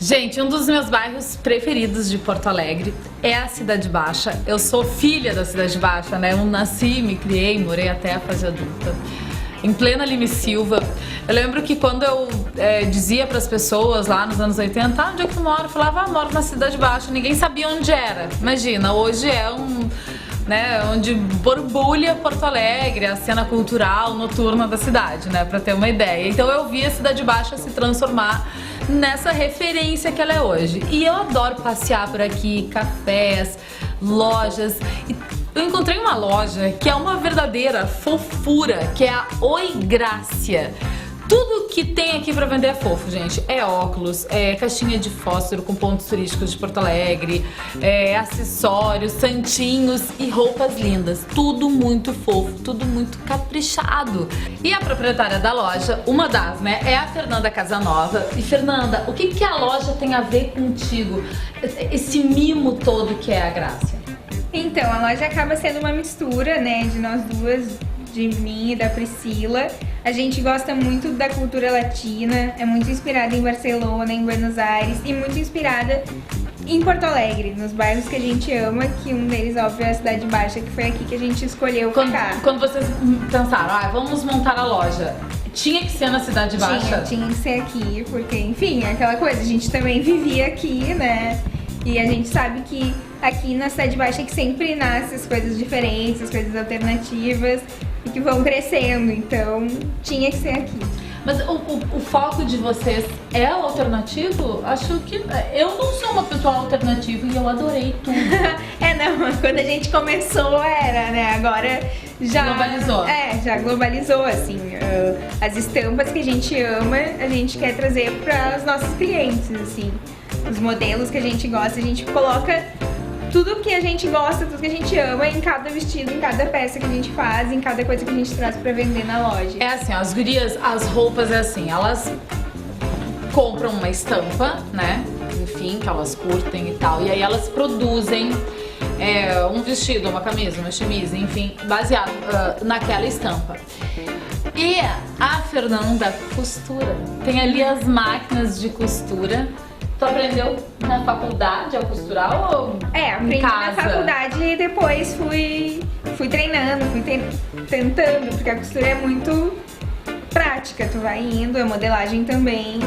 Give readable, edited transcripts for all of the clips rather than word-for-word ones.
Gente, um dos meus bairros preferidos de Porto Alegre é a Cidade Baixa. Eu sou filha da Cidade Baixa, né? Eu nasci, me criei, morei até a fase adulta, em plena Lime Silva. Eu lembro que quando eu dizia para as pessoas lá nos anos 80, onde é que tu mora? Eu falava, moro na Cidade Baixa. Ninguém sabia onde era. Imagina, hoje é onde borbulha Porto Alegre, a cena cultural noturna da cidade, né, pra ter uma ideia. Então eu vi a Cidade Baixa se transformar nessa referência que ela é hoje. E eu adoro passear por aqui, cafés, lojas. E eu encontrei uma loja que é uma verdadeira fofura, que é a Oi Grácia. Tudo que tem aqui pra vender é fofo, gente. É óculos, é caixinha de fósforo com pontos turísticos de Porto Alegre, acessórios, santinhos e roupas lindas. Tudo muito fofo, tudo muito caprichado. E a proprietária da loja, uma das, né, é a Fernanda Casanova. E Fernanda, o que a loja tem a ver contigo? Esse mimo todo que é a Grácia. Então, a loja acaba sendo uma mistura, né, de nós duas, de mim e da Priscila. A gente gosta muito da cultura latina, é muito inspirada em Barcelona, em Buenos Aires e muito inspirada em Porto Alegre, nos bairros que a gente ama, que um deles, óbvio, é a Cidade Baixa, que foi aqui que a gente escolheu ficar. Quando vocês pensaram, vamos montar a loja, tinha que ser na Cidade Baixa? Tinha que ser aqui, porque, enfim, é aquela coisa, a gente também vivia aqui, né? E a gente sabe que aqui na Cidade Baixa é que sempre nascem as coisas diferentes, as coisas alternativas e que vão crescendo, então tinha que ser aqui. Mas o foco de vocês é o alternativo? Acho que eu não sou uma pessoa alternativa e eu adorei tudo. Não, quando a gente começou era, né, agora já... Globalizou. Já globalizou, assim, as estampas que a gente ama, a gente quer trazer para os nossos clientes, assim. Os modelos que a gente gosta, a gente coloca tudo que a gente gosta, tudo que a gente ama em cada vestido, em cada peça que a gente faz, em cada coisa que a gente traz pra vender na loja. É assim, as gurias, as roupas é assim, elas compram uma estampa, né, enfim, que elas curtem e tal, e aí elas produzem um vestido, uma camisa, uma chemise, enfim, baseado naquela estampa. E a Fernanda costura, tem ali as máquinas de costura. Tu aprendeu na faculdade a costurar ou aprendi em casa? Na faculdade e depois fui treinando, tentando, porque a costura é muito prática, tu vai indo, a modelagem também.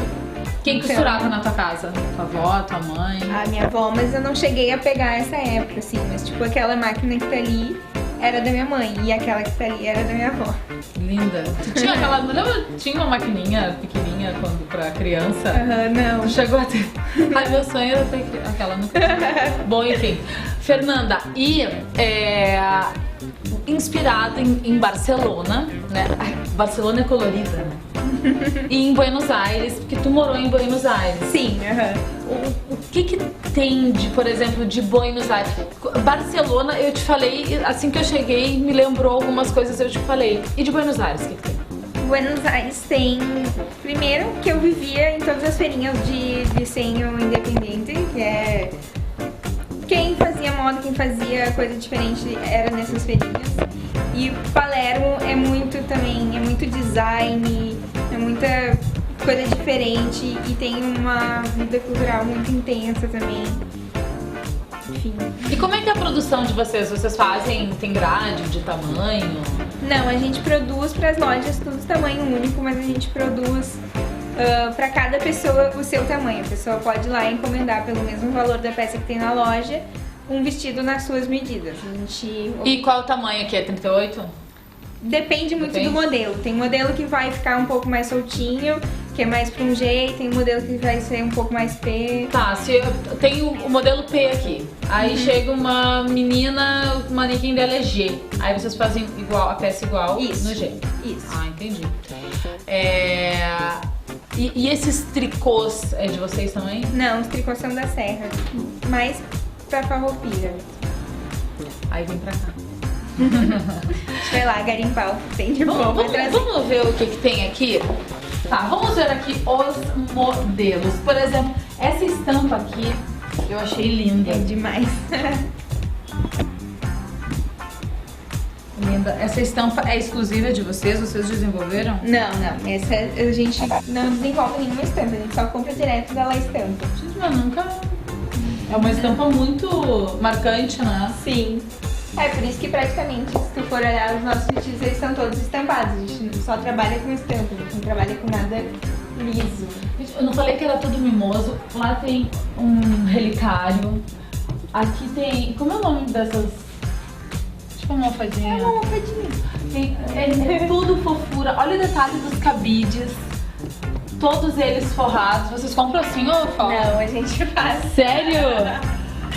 Quem costurava na tua casa? Tua avó, tua mãe? A minha avó, mas eu não cheguei a pegar essa época, assim, mas tipo aquela máquina que tá ali era da minha mãe e aquela que tá ali era da minha avó. Linda. Tu tinha aquela... Tinha uma maquininha pequenininha quando pra criança? Não. Chegou a ter... Ai, meu sonho era ter aquela nunca. Bom, enfim. Fernanda, e inspirada em Barcelona, né? Ai, Barcelona é colorida, né? E em Buenos Aires, porque tu morou em Buenos Aires. Sim, O que tem de, por exemplo, de Buenos Aires? Barcelona, eu te falei, assim que eu cheguei, me lembrou algumas coisas, eu te falei. E de Buenos Aires, o que tem? Buenos Aires tem, primeiro, que eu vivia em todas as feirinhas de desenho independente, que é... Quem fazia moda, quem fazia coisa diferente era nessas feirinhas. E Palermo é muito também, é muito design, é muita coisa diferente e tem uma vida cultural muito intensa também. Enfim. E como é que é a produção de vocês? Vocês fazem, tem grade de tamanho? Não, a gente produz para as lojas tudo tamanho único, mas a gente produz para cada pessoa o seu tamanho. A pessoa pode ir lá e encomendar pelo mesmo valor da peça que tem na loja, um vestido nas suas medidas. E qual o tamanho aqui? É 38? Depende muito Depende. do modelo. Tem modelo que vai ficar um pouco mais soltinho, que é mais pra um G, tem modelo que vai ser um pouco mais P. Tá, se eu tenho o modelo P aqui, aí chega uma menina, o manequim dela é G, aí vocês fazem igual, a peça igual Isso. no G. Isso. Ah, entendi. E esses tricôs é de vocês também? Não, os tricôs são da Serra. Mais pra farroupilha. Aí vem pra cá. Deixa eu ir lá garimpar o que tem de bom pra trazer. Vamos ver o que tem aqui? Tá, vamos ver aqui os modelos. Por exemplo, essa estampa aqui eu achei linda. É demais. Linda. Essa estampa é exclusiva de vocês? Vocês desenvolveram? Não, não. Essa a gente não desenvolve nenhuma estampa, a gente só compra direto da La Estampa. Gente, mas nunca... É uma estampa muito marcante, né? Sim. É por isso que praticamente, se tu for olhar os nossos vestidos, eles são todos estampados. A gente só trabalha com estampa, a gente não trabalha com nada liso. Gente, eu não falei que era tudo mimoso. Lá tem um relicário. Aqui tem... Como é o nome dessas... Tipo uma almofadinha. É uma almofadinha. É tudo fofura. Olha o detalhe dos cabides. Todos eles forrados. Vocês compram assim ou forram? Não, a gente faz. Sério?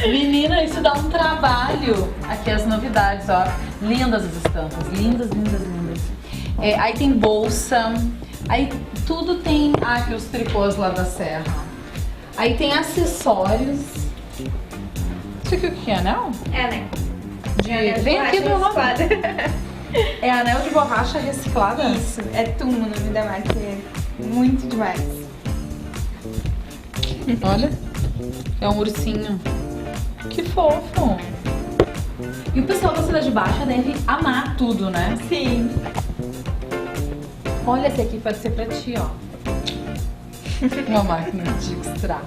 Menina, isso dá um trabalho. Aqui as novidades, ó. Lindas as estampas. Lindas, lindas, lindas. Aí tem bolsa. Aí tudo tem... Ah, aqui os tricôs lá da Serra. Aí tem acessórios. Isso aqui o que é, anel? É, né? Vem aqui do lado. lado. É anel de borracha reciclada? Isso, é Tumo o nome da marca. É muito demais. Olha. É um ursinho. Que fofo. E o pessoal da Cidade Baixa deve amar tudo, né? Sim. Olha, esse aqui pode ser pra ti, ó. Uma máquina de extrair.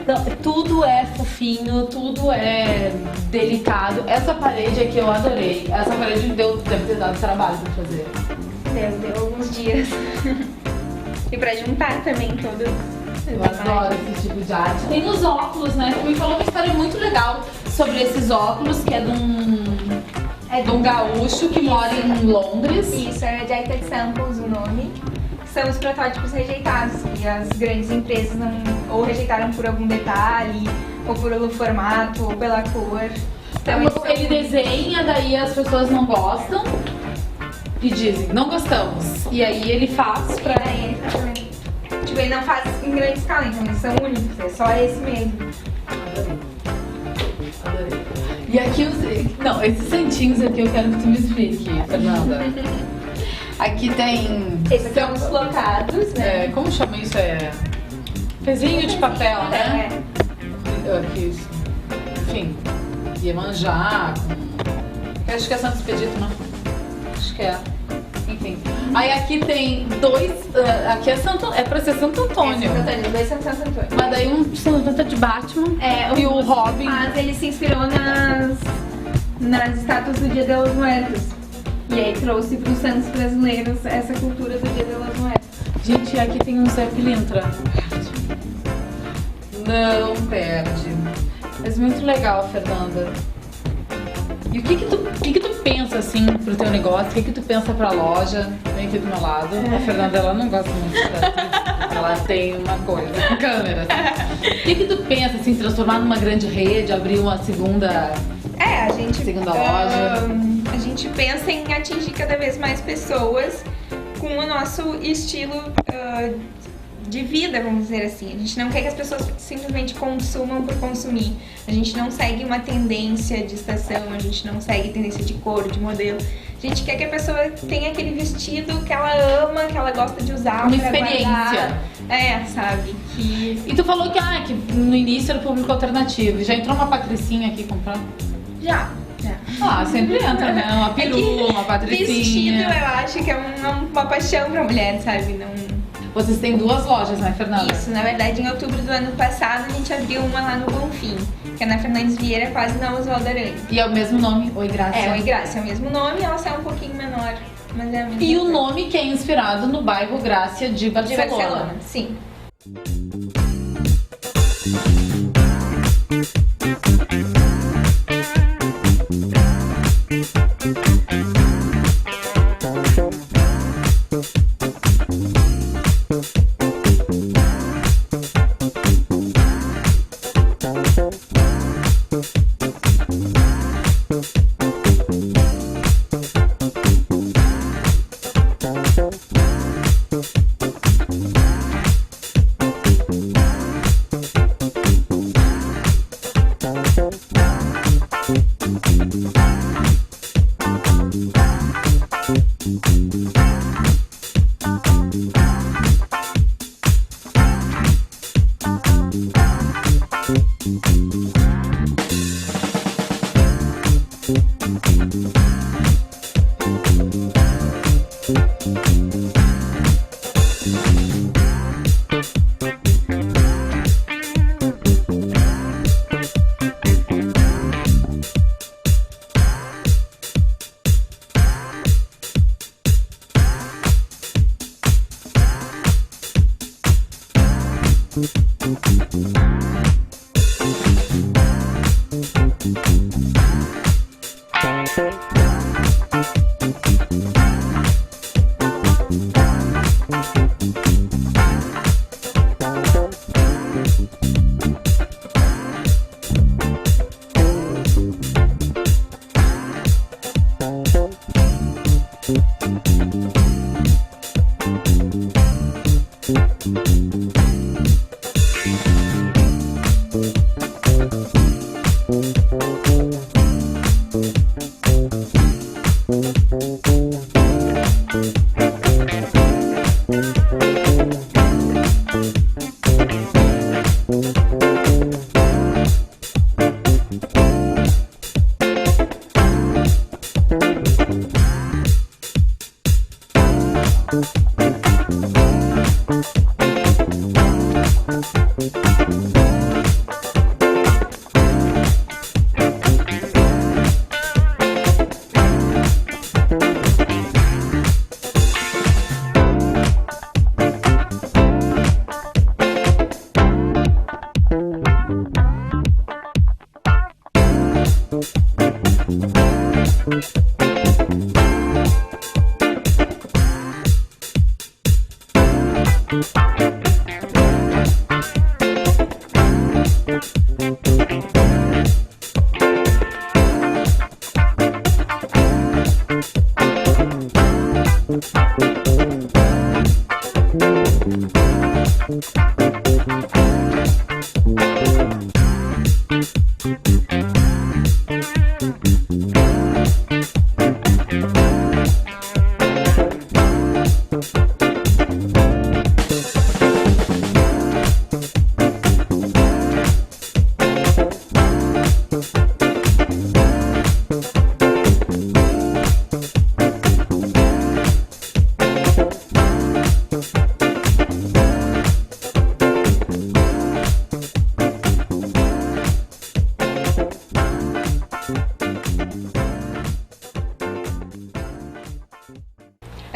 Então, tudo é fofinho, tudo é delicado. Essa parede aqui eu adorei. Essa parede deve ter dado trabalho pra fazer. Deu alguns dias. E pra juntar também todo. Eu adoro esse tipo de arte. Tem os óculos, né? Tu me falou uma história muito legal sobre esses óculos, que é de um gaúcho que mora em Londres. Isso, é Rejected Samples o nome. São os protótipos rejeitados, que as grandes empresas não, ou rejeitaram por algum detalhe, ou pelo formato, ou pela cor. Então, Ele desenha, daí as pessoas não gostam e dizem, não gostamos. E aí ele faz pra... ele faz também. Tipo, ele não faz em grande escala, então eles são únicos, é só esse mesmo. Adorei. E aqui Não, esses santinhos aqui eu quero que tu me explique, Fernanda. Aqui tem... Esses são os flocados, né? como chama isso? Pezinho de papel, né? Aqui, enfim, Iemanjá, acho que é Santo Expedito, né? Acho que é. Enfim. Aí aqui tem dois. Aqui é pra ser Santo Antônio. Santo Antônio, dois são Santo Antônio. Mas daí um Santo Antônio de Batman e o Robin. Mas ele se inspirou nas estátuas do Dia de los Muertos. E aí trouxe para os santos brasileiros essa cultura do Dia de los Muertos. Gente, aqui tem um Zé Pilintra. Não perde. Mas muito legal, Fernanda. E o que tu pensa, assim, pro teu negócio? O que tu pensa pra loja? Vem aqui do meu lado. A Fernanda, ela não gosta muito tanto. Ela tem uma coisa com câmeras. O que tu pensa, assim, transformar numa grande rede, abrir uma segunda loja? A gente pensa em atingir cada vez mais pessoas com o nosso estilo de vida, vamos dizer assim. A gente não quer que as pessoas simplesmente consumam por consumir. A gente não segue uma tendência de estação, a gente não segue tendência de cor, de modelo. A gente quer que a pessoa tenha aquele vestido que ela ama, que ela gosta de usar. Uma pra experiência. guardar. Sabe? E tu falou que no início era o público alternativo. Já entrou uma patricinha aqui comprando? Já. Sempre entra, né? Uma perua, uma patricinha. Vestido, eu acho que é uma paixão pra mulher, sabe? Não... Vocês têm duas lojas, né, Fernanda? Isso, na verdade, em outubro do ano passado, a gente abriu uma lá no Bonfim, que é na Fernandes Vieira, quase na Oswaldo Aranha. E é o mesmo nome, Oi Graça? Oi Graça, é o mesmo nome, ela sai um pouquinho menor, mas é a mesma E o coisa. nome que é inspirado no bairro Grácia de Barcelona. De Barcelona, sim.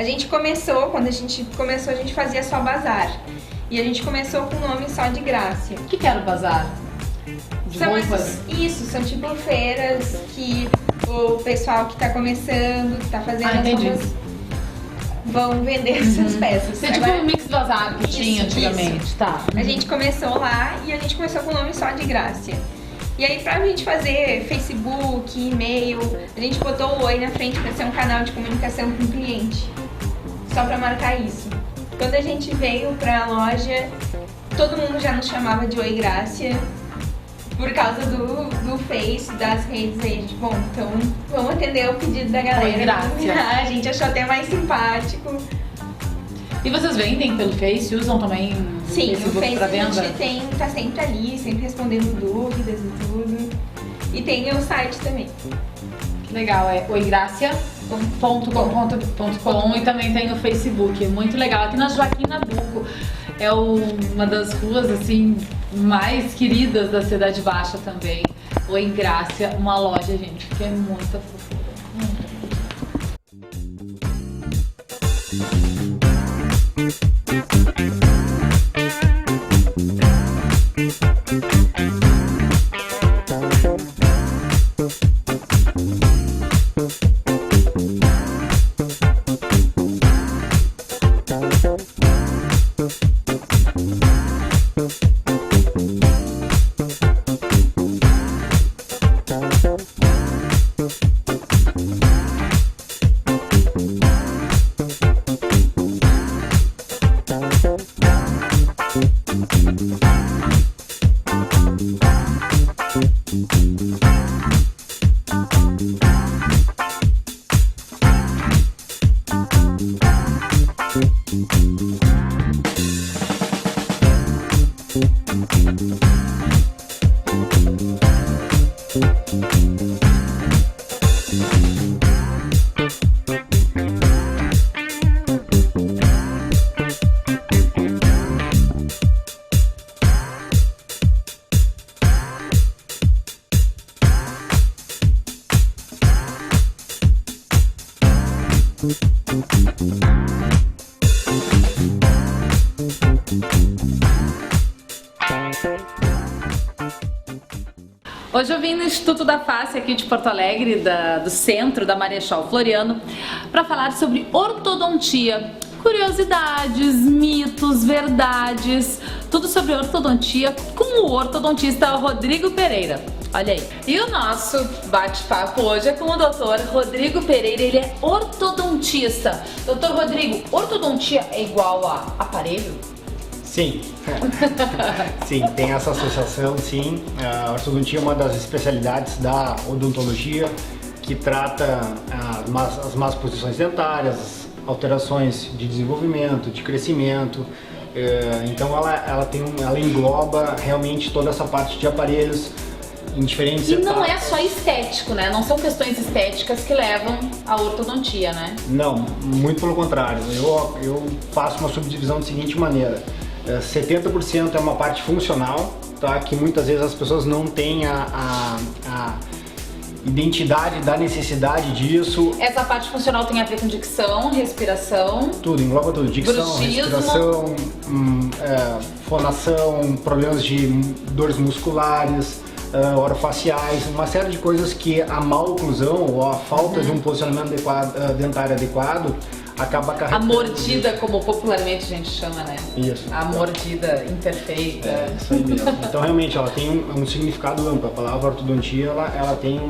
A gente começou, quando a gente começou, a gente fazia só bazar. E a gente começou com o nome só de Grácia. O que era o bazar? De roupas? Isso, são tipo feiras que o pessoal que tá começando, que tá fazendo as roupas, vão vender essas peças. É tipo um mix bazar que tinha antigamente, isso. tá? A gente começou lá e a gente começou com o nome só de Grácia. E aí, pra gente fazer Facebook, e-mail, a gente botou o Oi na frente pra ser um canal de comunicação com o cliente. Só pra marcar isso. Quando a gente veio pra loja, todo mundo já nos chamava de Oi Grácia. Por causa do Face, das redes aí. Bom, então vamos atender o pedido da galera. Oi Grácia. A gente achou até mais simpático. E vocês vendem pelo Face? Usam também o Sim, Facebook o Face pra a venda? gente tá sempre ali, sempre respondendo dúvidas e tudo. E tem o site também. Que legal, é oigracia.com e também tem o Facebook, muito legal. Aqui na Joaquim Nabuco, é uma das ruas assim mais queridas da Cidade Baixa também. Oi Grácia, uma loja, gente, que é muita fofura. Hoje eu vim no Instituto da Face aqui de Porto Alegre, do centro da Marechal Floriano, para falar sobre ortodontia. Curiosidades, mitos, verdades, tudo sobre ortodontia com o ortodontista Rodrigo Pereira. Olha aí. E o nosso bate-papo hoje é com o Dr. Rodrigo Pereira, ele é ortodontista. Dr. Rodrigo, ortodontia é igual a aparelho? Sim, sim, tem essa associação, sim. A ortodontia é uma das especialidades da odontologia que trata as más posições dentárias, alterações de desenvolvimento, de crescimento. Então ela engloba realmente toda essa parte de aparelhos em diferentes etapas. E não é só estético, né? Não são questões estéticas que levam à ortodontia, né? Não, muito pelo contrário. Eu faço uma subdivisão da seguinte maneira. 70% é uma parte funcional, tá? Que muitas vezes as pessoas não têm a identidade da necessidade disso. Essa parte funcional tem a ver com dicção, respiração. Tudo, engloba tudo. Dicção, bruxismo, respiração, fonação, problemas de dores musculares, orofaciais, uma série de coisas que a má oclusão ou a falta de um posicionamento dentário adequado acaba acarretando. A mordida, como popularmente a gente chama, né? Isso. A mordida imperfeita. Isso aí mesmo. Então realmente ela tem um significado amplo. A palavra ortodontia ela tem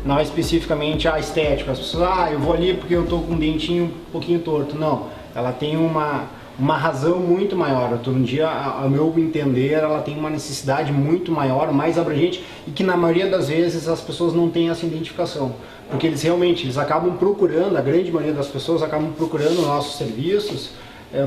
não é especificamente a estética. As pessoas, eu vou ali porque eu tô com um dentinho um pouquinho torto. Não, ela tem uma razão muito maior. A ortodontia, ao meu entender, ela tem uma necessidade muito maior, mais abrangente e que na maioria das vezes as pessoas não têm essa identificação. Porque eles acabam procurando, a grande maioria das pessoas acabam procurando nossos serviços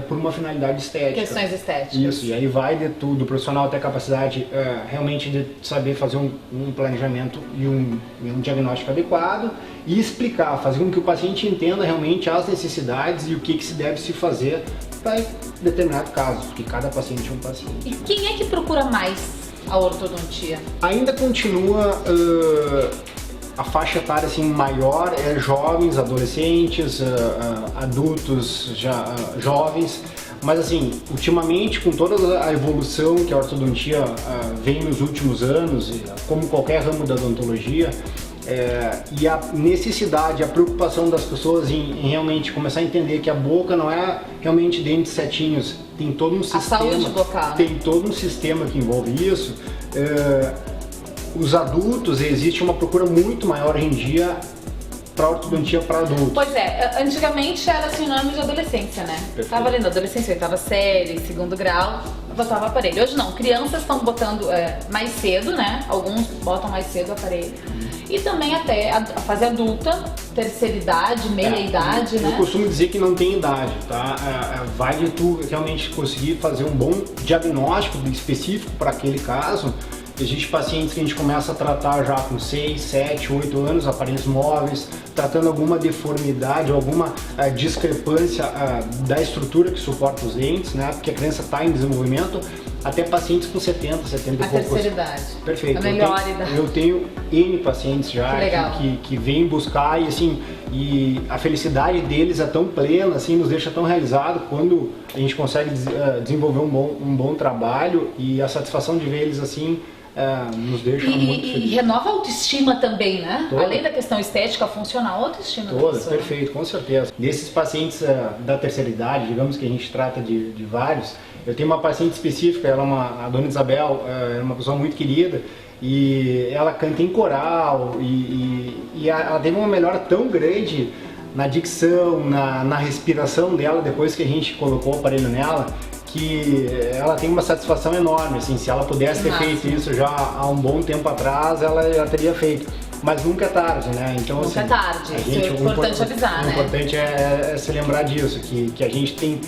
por uma finalidade estética. Questões estéticas. Isso, e aí vai de tudo, o profissional ter a capacidade realmente de saber fazer um planejamento e um diagnóstico adequado e explicar, fazer com que o paciente entenda realmente as necessidades e o que se deve se fazer para determinado caso, porque cada paciente é um paciente. E quem é que procura mais a ortodontia? Ainda continua a faixa etária assim, maior, jovens, adolescentes, adultos, jovens, mas assim, ultimamente com toda a evolução que a ortodontia vem nos últimos anos, como qualquer ramo da odontologia, e a necessidade, a preocupação das pessoas em realmente começar a entender que a boca não é realmente dentes certinhos, tem todo um sistema, a saúde bucal, tem todo um sistema que envolve isso. Os adultos, existe uma procura muito maior hoje em dia para ortodontia para adultos. Pois é, antigamente era sinônimo de adolescência, né? Perfeito. Tava ali na adolescência, oitava série, segundo grau, botava aparelho. Hoje não, crianças estão botando mais cedo, né? Alguns botam mais cedo o aparelho. E também até a fase adulta, terceira idade, meia idade, né? Eu costumo dizer que não tem idade, tá? Vai de tu realmente conseguir fazer um bom diagnóstico específico para aquele caso. Existem pacientes que a gente começa a tratar já com 6, 7, 8 anos, aparelhos móveis, tratando alguma deformidade, alguma discrepância da estrutura que suporta os dentes, né? Porque a criança está em desenvolvimento, até pacientes com 70, 70 e poucos. A terceira idade. Perfeito. A melhor idade. Eu tenho N pacientes já que vêm buscar e assim, e a felicidade deles é tão plena, assim, nos deixa tão realizado quando a gente consegue desenvolver um bom trabalho e a satisfação de ver eles assim, nos deixa muito felizes. E renova a autoestima também, né? Toda. Além da questão estética, funcional, a autoestima da Toda, pessoa. perfeito, com certeza. Desses pacientes da terceira idade, digamos que a gente trata de vários, eu tenho uma paciente específica, a dona Isabel, é uma pessoa muito querida e ela canta em coral e ela teve uma melhora tão grande na dicção, na respiração dela depois que a gente colocou o aparelho nela, que ela tem uma satisfação enorme, assim, se ela pudesse ter feito isso já há um bom tempo atrás, ela já teria feito. Mas nunca é tarde, né? Então, nunca assim, é tarde, isso é importante avisar, né? O importante é se lembrar disso, que a gente tem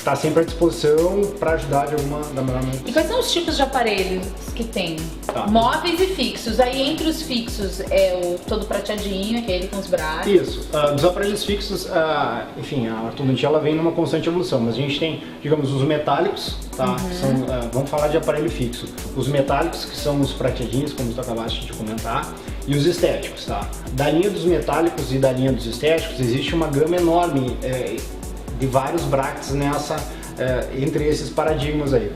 tá sempre à disposição para ajudar da melhor maneira. E quais são os tipos de aparelhos que tem? Tá. Móveis e fixos. Aí entre os fixos é o todo prateadinho, aquele com os braços. Isso. Dos aparelhos fixos, enfim, a ortodontia ela vem numa constante evolução, mas a gente tem, digamos, os metálicos, tá? Vamos falar de aparelho fixo. Os metálicos, que são os prateadinhos, como tu acabaste de comentar, e os estéticos, tá? Da linha dos metálicos e da linha dos estéticos existe uma gama enorme de vários brackets entre esses paradigmas aí.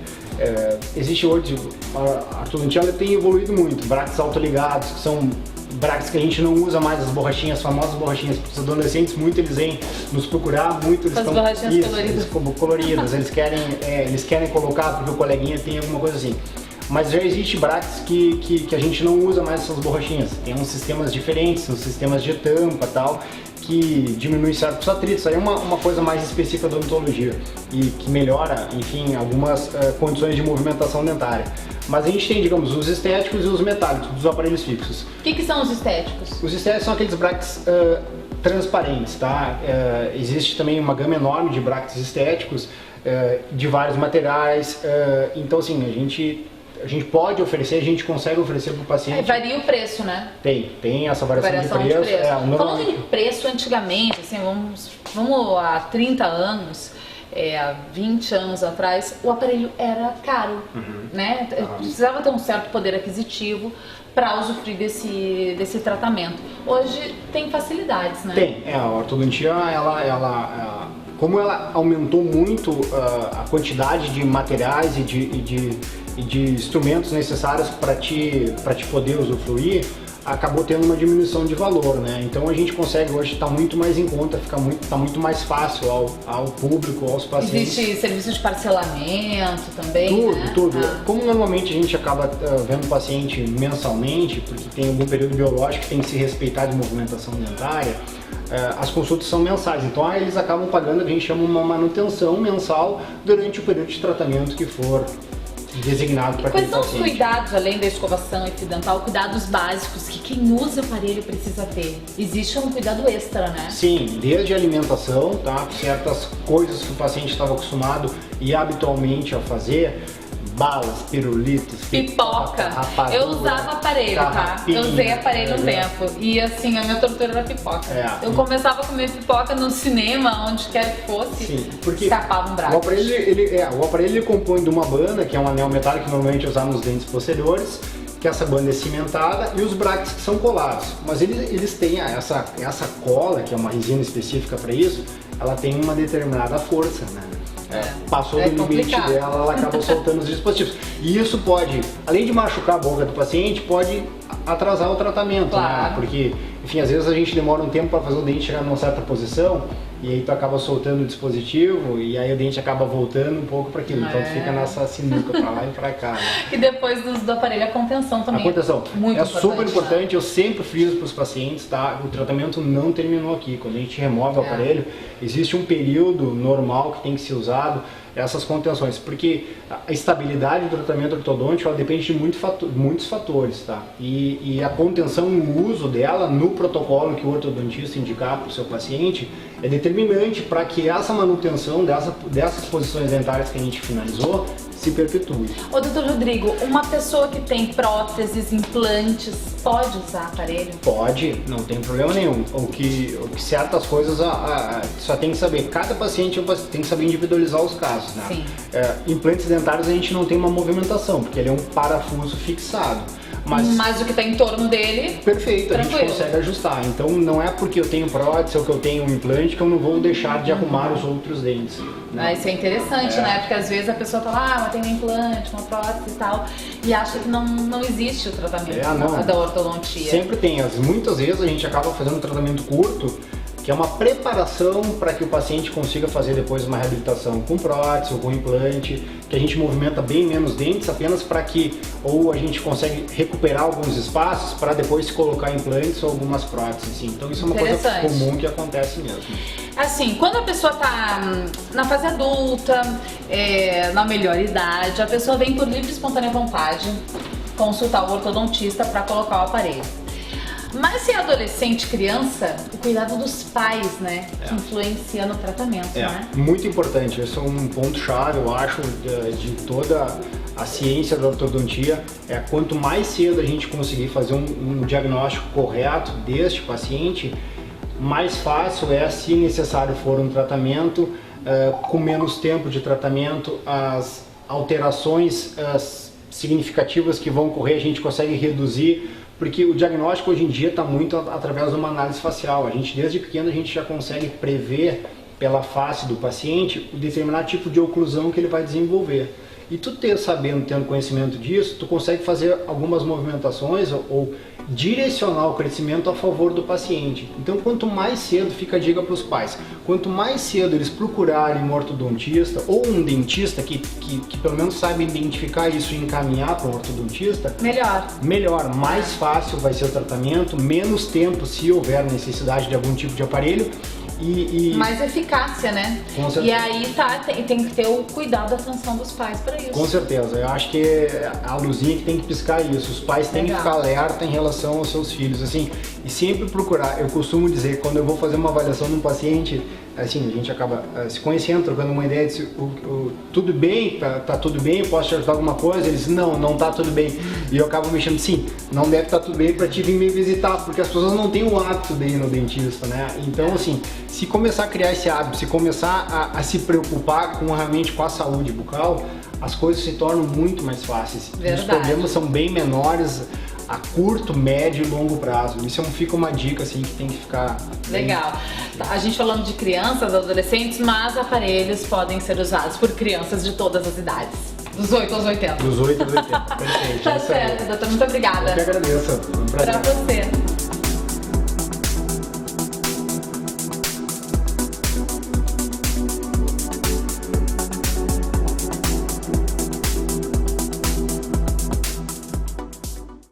Existe hoje, a ortodontia tem evoluído muito, brackets autoligados, que são brackets que a gente não usa mais, as borrachinhas, as famosas borrachinhas. Os adolescentes, muito eles vêm nos procurar, muito eles estão... borrachinhas coloridas. Coloridas, eles querem colocar porque o coleguinha tem alguma coisa assim. Mas já existe brackets que a gente não usa mais essas borrachinhas. Tem uns sistemas diferentes, uns sistemas de tampa e tal, que diminuem certos atritos. Isso aí é uma coisa mais específica da odontologia e que melhora, enfim, algumas condições de movimentação dentária. Mas a gente tem, digamos, os estéticos e os metálicos, dos aparelhos fixos. O que são os estéticos? Os estéticos são aqueles brackets transparentes, tá? Existe também uma gama enorme de brackets estéticos, de vários materiais. Então, assim, a gente pode oferecer, a gente consegue oferecer para o paciente. Varia o preço, né? Tem essa variação de preço. Falando em preço, antigamente, assim, vamos há 30 anos, há 20 anos atrás, o aparelho era caro, né? Precisava ter um certo poder aquisitivo para usufruir desse tratamento. Hoje tem facilidades, né? Tem. A ortodontia, como ela aumentou muito a quantidade de materiais e de instrumentos necessários para te poder usufruir, acabou tendo uma diminuição de valor, né? Então a gente consegue hoje estar muito mais em conta, tá muito mais fácil ao público, aos pacientes. Existe serviço de parcelamento também, Tudo. Como normalmente a gente acaba vendo o paciente mensalmente, porque tem algum período biológico que tem que se respeitar de movimentação dentária, as consultas são mensais, então eles acabam pagando, a gente chama uma manutenção mensal durante o período de tratamento que for designado para aquele paciente. Quais são os cuidados, além da escovação e fio dental, cuidados básicos que quem usa o aparelho precisa ter? Existe um cuidado extra, né? Sim, desde a alimentação, tá? Certas coisas que o paciente estava acostumado e habitualmente a fazer, balas, pirulitos, pipoca. Rapadura, eu usava aparelho, tá? Eu usei aparelho um tempo. E assim, a minha tortura era pipoca. Eu começava a comer pipoca no cinema, onde quer que fosse, sim, porque escapava um braço. O aparelho ele compõe de uma banda, que é um anel metálico que normalmente é usado nos dentes posteriores, que essa banda é cimentada, e os brackets que são colados. Mas eles têm essa cola, que é uma resina específica para isso, ela tem uma determinada força, né? Passou do limite dela, ela acaba soltando os dispositivos. E isso pode, além de machucar a boca do paciente, pode atrasar o tratamento, né? Porque, enfim, às vezes a gente demora um tempo para fazer o dente chegar numa certa posição, e aí tu acaba soltando o dispositivo, e aí o dente acaba voltando um pouco para aquilo. Então tu fica nessa sinuca para lá e para cá, né? E depois do aparelho, a contenção também. A contenção muito é super importante, né? eu sempre friso para os pacientes, tá? O tratamento não terminou aqui. Quando a gente remove o aparelho, existe um período normal que tem que ser usado essas contenções, porque a estabilidade do tratamento ortodôntico ela depende de muitos fatores, tá? E a contenção e o uso dela no protocolo que o ortodontista indicar para o seu paciente é determinante para que essa manutenção dessas posições dentárias que a gente finalizou se perpetue. Ô, doutor Rodrigo, uma pessoa que tem próteses, implantes, pode usar aparelho? Pode, não tem problema nenhum. O que certas coisas só tem que saber, cada paciente tem que saber individualizar os casos, né? Sim. Implantes dentários a gente não tem uma movimentação, porque ele é um parafuso fixado. Mas o que está em torno dele, perfeito, tranquilo. A gente consegue ajustar. Então não é porque eu tenho prótese ou que eu tenho um implante que eu não vou deixar de arrumar os outros dentes. Né? Isso é interessante, né? Porque às vezes a pessoa fala, mas tem um implante, uma prótese e tal, e acha que não existe o tratamento da ortodontia. Sempre tem. Muitas vezes a gente acaba fazendo um tratamento curto, que é uma preparação para que o paciente consiga fazer depois uma reabilitação com prótese ou com implante, que a gente movimenta bem menos dentes apenas para que ou a gente consegue recuperar alguns espaços para depois se colocar implantes ou algumas próteses. Assim. Então isso é uma coisa comum que acontece mesmo. Assim, quando a pessoa está na fase adulta, na melhor idade, a pessoa vem por livre e espontânea vontade consultar o ortodontista para colocar o aparelho. Mas se é adolescente, criança, o cuidado dos pais, né, que influencia no tratamento, né? Muito importante, esse é um ponto-chave, eu acho, de toda a ciência da ortodontia, quanto mais cedo a gente conseguir fazer um diagnóstico correto deste paciente, mais fácil se necessário for um tratamento, com menos tempo de tratamento, as alterações significativas que vão ocorrer a gente consegue reduzir Porque o diagnóstico hoje em dia está muito através de uma análise facial. A gente, desde pequeno, a gente já consegue prever pela face do paciente o determinado tipo de oclusão que ele vai desenvolver. E tu tendo conhecimento disso, tu consegue fazer algumas movimentações ou direcionar o crescimento a favor do paciente. Então, quanto mais cedo, fica a dica para os pais, quanto mais cedo eles procurarem um ortodontista ou um dentista que pelo menos saiba identificar isso e encaminhar para um ortodontista, melhor, mais fácil vai ser o tratamento, menos tempo se houver necessidade de algum tipo de aparelho. Mais eficácia, né? Com certeza. E aí tem que ter o cuidado da atenção dos pais para isso. Com certeza, eu acho que é a luzinha que tem que piscar isso. Os pais têm que ficar alerta em relação aos seus filhos, assim, e sempre procurar. Eu costumo dizer, quando eu vou fazer uma avaliação de um paciente, assim, a gente acaba se conhecendo, trocando uma ideia de tudo bem, tá tudo bem, eu posso te ajudar alguma coisa? Eles, não tá tudo bem. E eu acabo mexendo, sim, não deve estar tudo bem para te vir me visitar, porque as pessoas não têm o hábito de ir no dentista, né? Então, assim, se começar a criar esse hábito, se começar a se preocupar realmente com a saúde bucal, as coisas se tornam muito mais fáceis. Verdade. Os problemas são bem menores a curto, médio e longo prazo. Isso fica uma dica assim que tem que ficar legal. A gente falando de crianças, adolescentes, mas aparelhos podem ser usados por crianças de todas as idades. Dos 8 aos 80. Dos 8 aos 80. Perfeito. Tá certo, doutor. Muito obrigada. Eu que agradeço. Foi um prazer. Pra você.